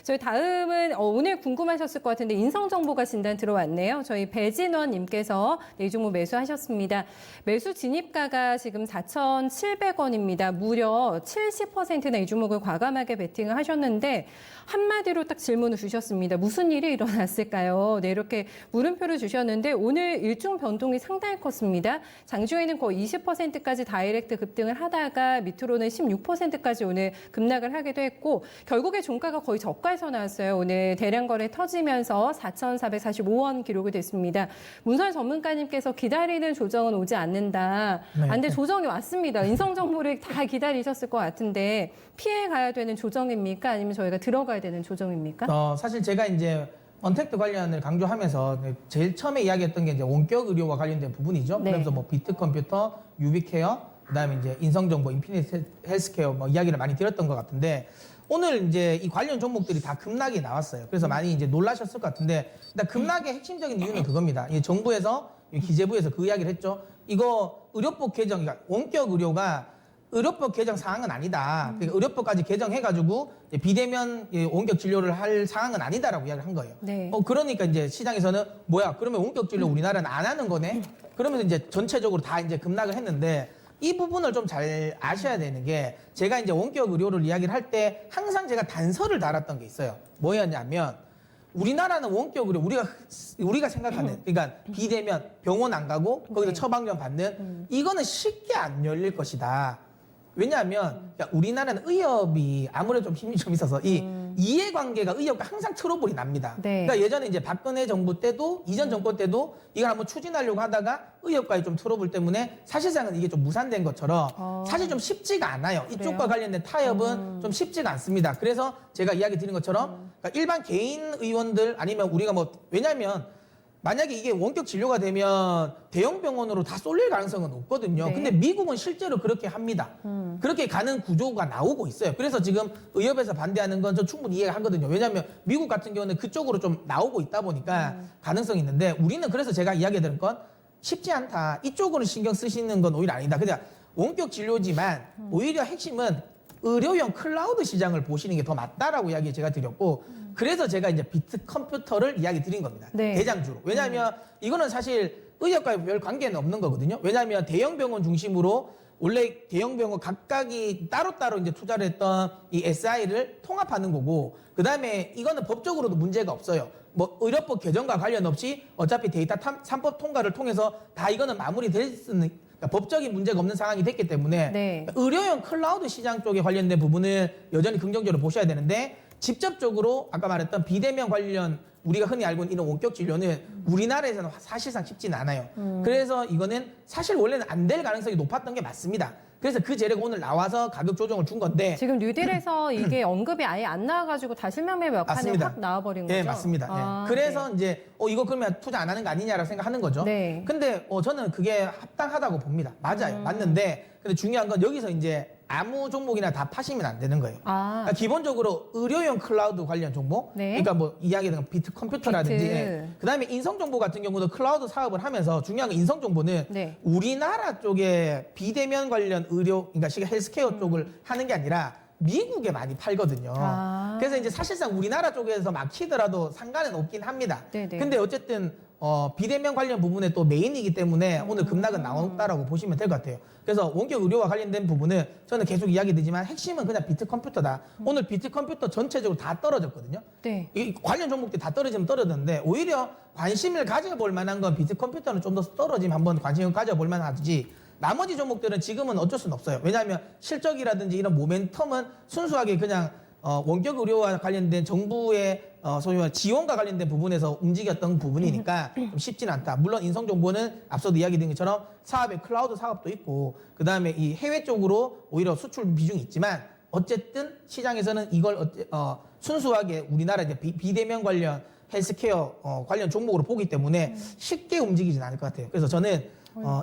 저희 다음은 오늘 궁금하셨을 것 같은데 인성정보가 진단 들어왔네요. 저희 배진원님께서 이 종목 매수하셨습니다. 매수 진입가가 지금 4,700원입니다. 무려 70%나 이 종목을 과감하게 베팅을 하셨는데 한마디로 딱 질문을 주셨습니다. 무슨 일이 일어났을까요? 네, 이렇게 물음표를 주셨는데 오늘 일중 변동이 상당히 컸습니다. 장중에는 거의 20%까지 다이렉트 급등을 하다가 밑으로는 16%까지 오늘 급락을 하기도 했고 결국에 종가가 거의 저가에서 나왔어요. 오늘 대량 거래 터지면서 4,445원 기록이 됐습니다. 문설 전문가님께서 기다리는 조정은 오지 않는다. 네. 근데 조정이 왔습니다. 인성정보를 다 기다리셨을 것 같은데 피해 가야 되는 조정입니까? 아니면 저희가 들어가야 되는 조정입니까? 사실 제가 이제 언택트 관련을 강조하면서 제일 처음에 이야기했던 게 이제 원격 의료와 관련된 부분이죠. 네. 그래서 뭐 비트컴퓨터, 유비케어, 그다음에 이제 인성정보, 인피니트 헬스케어 뭐 이야기를 많이 드렸던 것 같은데 오늘 이제 이 관련 종목들이 다 급락이 나왔어요. 그래서 많이 이제 놀라셨을 것 같은데 일단 급락의 핵심적인 이유는 그겁니다. 이 정부에서 기재부에서 그 이야기를 했죠. 이거 의료법 개정, 그러니까 원격 의료가 의료법 개정 사항은 아니다. 그러니까 의료법까지 개정해가지고 비대면 원격 진료를 할 사항은 아니다라고 이야기를 한 거예요. 네. 그러니까 이제 시장에서는 뭐야? 그러면 원격 진료 우리나라는 안 하는 거네? 그러면서 이제 전체적으로 다 이제 급락을 했는데 이 부분을 좀 잘 아셔야 되는 게 제가 이제 원격 의료를 이야기를 할 때 항상 제가 단서를 달았던 게 있어요. 뭐였냐면 우리나라는 원격 의료 우리가 생각하는 그러니까 비대면 병원 안 가고 거기서 네. 처방전 받는 이거는 쉽게 안 열릴 것이다. 왜냐하면 우리나라는 의협이 아무래도 좀 힘이 좀 있어서 이 이해관계가 의협과 항상 트러블이 납니다. 네. 그러니까 예전에 이제 박근혜 정부 때도 이전 정권 때도 이걸 한번 추진하려고 하다가 의협과의 좀 트러블 때문에 사실상은 이게 좀 무산된 것처럼 사실 좀 쉽지가 않아요. 이쪽과 관련된 타협은 좀 쉽지가 않습니다. 그래서 제가 이야기 드린 것처럼 그러니까 일반 개인 의원들 아니면 우리가 뭐 왜냐하면 만약에 이게 원격 진료가 되면 대형 병원으로 다 쏠릴 가능성은 없거든요. 네. 근데 미국은 실제로 그렇게 합니다. 그렇게 가는 구조가 나오고 있어요. 그래서 지금 의협에서 반대하는 건 저 충분히 이해가 하거든요. 왜냐하면 미국 같은 경우는 그쪽으로 좀 나오고 있다 보니까 가능성이 있는데 우리는 그래서 제가 이야기드린 건 쉽지 않다. 이쪽으로 신경 쓰시는 건 오히려 아니다. 그냥 원격 진료지만 오히려 핵심은 의료용 클라우드 시장을 보시는 게 더 맞다라고 이야기 제가 드렸고 그래서 제가 이제 비트컴퓨터를 이야기 드린 겁니다. 네. 대장주로. 왜냐하면 이거는 사실 의협과 별 관계는 없는 거거든요. 왜냐하면 대형 병원 중심으로 원래 대형 병원 각각이 따로따로 이제 투자를 했던 이 SI를 통합하는 거고 그다음에 이거는 법적으로도 문제가 없어요. 뭐 의료법 개정과 관련 없이 어차피 데이터 3법 통과를 통해서 다 이거는 마무리될 수 있는 그러니까 법적인 문제가 없는 상황이 됐기 때문에 네. 의료용 클라우드 시장 쪽에 관련된 부분을 여전히 긍정적으로 보셔야 되는데 직접적으로 아까 말했던 비대면 관련 우리가 흔히 알고 있는 이런 원격 진료는 우리나라에서는 사실상 쉽지는 않아요. 그래서 이거는 사실 원래는 안 될 가능성이 높았던 게 맞습니다. 그래서 그 재료가 오늘 나와서 가격 조정을 준 건데 지금 뉴딜에서 이게 언급이 아예 안 나와가지고 다 실명매 몇 칸에 맞습니다. 확 나와버린 거죠? 네, 맞습니다. 아, 그래서 네. 이제 이거 그러면 투자 안 하는 거 아니냐라고 생각하는 거죠. 네. 근데 저는 그게 합당하다고 봅니다. 맞아요. 맞는데 근데 중요한 건 여기서 이제 아무 종목이나 다 파시면 안 되는 거예요. 아, 그러니까 기본적으로 의료용 클라우드 관련 종목, 네. 그러니까 뭐 이야기하는 비트 컴퓨터라든지, 비트. 그다음에 인성정보 같은 경우도 클라우드 사업을 하면서 중요한 건 인성정보는 네. 우리나라 쪽에 비대면 관련 의료, 그러니까 헬스케어 쪽을 하는 게 아니라 미국에 많이 팔거든요. 아. 그래서 이제 사실상 우리나라 쪽에서 막히더라도 상관은 없긴 합니다. 네네. 근데 어쨌든 비대면 관련 부분에 또 메인이기 때문에 오늘 급락은 나온다라고 보시면 될 것 같아요. 그래서 원격 의료와 관련된 부분은 저는 계속 이야기 드리지만 핵심은 그냥 비트 컴퓨터다. 오늘 비트 컴퓨터 전체적으로 다 떨어졌거든요. 네. 이 관련 종목들이 다 떨어지면 떨어졌는데 오히려 관심을 가져볼 만한 건 비트 컴퓨터는 좀 더 떨어지면 한번 관심을 가져볼 만하지. 나머지 종목들은 지금은 어쩔 수는 없어요. 왜냐하면 실적이라든지 이런 모멘텀은 순수하게 그냥 원격 의료와 관련된 정부의 소위 말해 지원과 관련된 부분에서 움직였던 부분이니까 좀 쉽지는 않다. 물론 인성정보는 앞서도 이야기드린 것처럼 사업의 클라우드 사업도 있고 그 다음에 이 해외 쪽으로 오히려 수출 비중이 있지만 어쨌든 시장에서는 이걸 순수하게 우리나라 이제 비대면 관련 헬스케어 관련 종목으로 보기 때문에 쉽게 움직이진 않을 것 같아요. 그래서 저는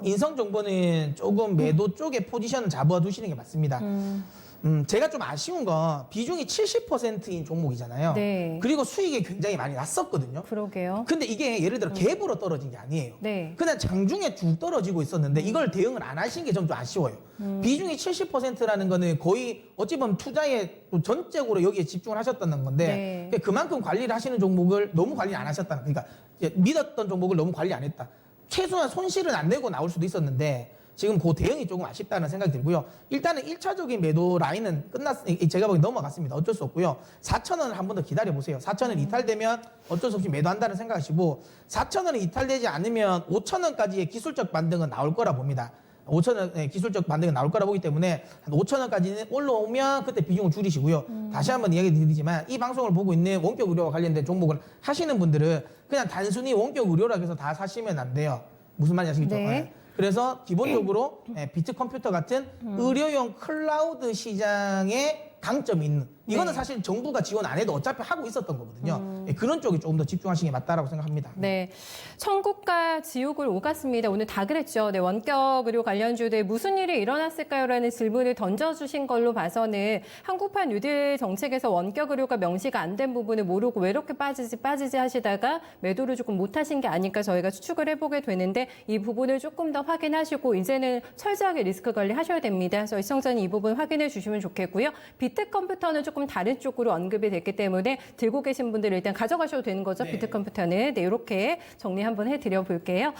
인성정보는 조금 매도 쪽에 포지션을 잡아두시는 게 맞습니다. 제가 좀 아쉬운 건 비중이 70%인 종목이잖아요. 네. 그리고 수익이 굉장히 많이 났었거든요. 그러게요. 근데 이게 예를 들어 갭으로 떨어진 게 아니에요. 네. 그냥 장중에 쭉 떨어지고 있었는데 이걸 대응을 안 하신 게 좀 아쉬워요. 비중이 70%라는 거는 거의 어찌 보면 투자에 또 전적으로 여기에 집중을 하셨다는 건데 네. 그만큼 관리를 하시는 종목을 너무 관리 안 하셨다는, 그러니까 이제 믿었던 종목을 너무 관리 안 했다. 최소한 손실은 안 내고 나올 수도 있었는데 지금 그 대응이 조금 아쉽다는 생각이 들고요. 일단은 1차적인 매도 라인은 제가 보기엔 넘어갔습니다. 어쩔 수 없고요. 4,000원을 한 번 더 기다려보세요. 4,000원 이탈되면 어쩔 수 없이 매도한다는 생각하시고 4,000원이 이탈되지 않으면 5,000원까지의 기술적 반등은 나올 거라 봅니다. 5,000원 기술적 반등이 나올 거라 보기 때문에 한 5,000원까지는 올라오면 그때 비중을 줄이시고요. 다시 한번 이야기 드리지만 이 방송을 보고 있는 원격 의료와 관련된 종목을 하시는 분들은 그냥 단순히 원격 의료라고 해서 다 사시면 안 돼요. 무슨 말인지 아시겠죠? 네. 네. 그래서 기본적으로 비트컴퓨터 같은 의료용 클라우드 시장에 강점이 있는, 이거는 네. 사실 정부가 지원 안 해도 어차피 하고 있었던 거거든요. 그런 쪽에 조금 더 집중하시는 게 맞다라고 생각합니다. 네. 천국과 지옥을 오갔습니다. 오늘 다 그랬죠. 네, 원격 의료 관련주들 무슨 일이 일어났을까요라는 질문을 던져주신 걸로 봐서는 한국판 뉴딜 정책에서 원격 의료가 명시가 안 된 부분을 모르고 왜 이렇게 빠지지 하시다가 매도를 조금 못하신 게 아닐까 저희가 추측을 해보게 되는데 이 부분을 조금 더 확인하시고 이제는 철저하게 리스크 관리하셔야 됩니다. 그래서 시청자님 이 부분 확인해 주시면 좋겠고요. 비트컴퓨터는 조금 다른 쪽으로 언급이 됐기 때문에 들고 계신 분들 일단 가져가셔도 되는 거죠. 네. 비트컴퓨터는. 네, 이렇게 정리 한번 해드려 볼게요.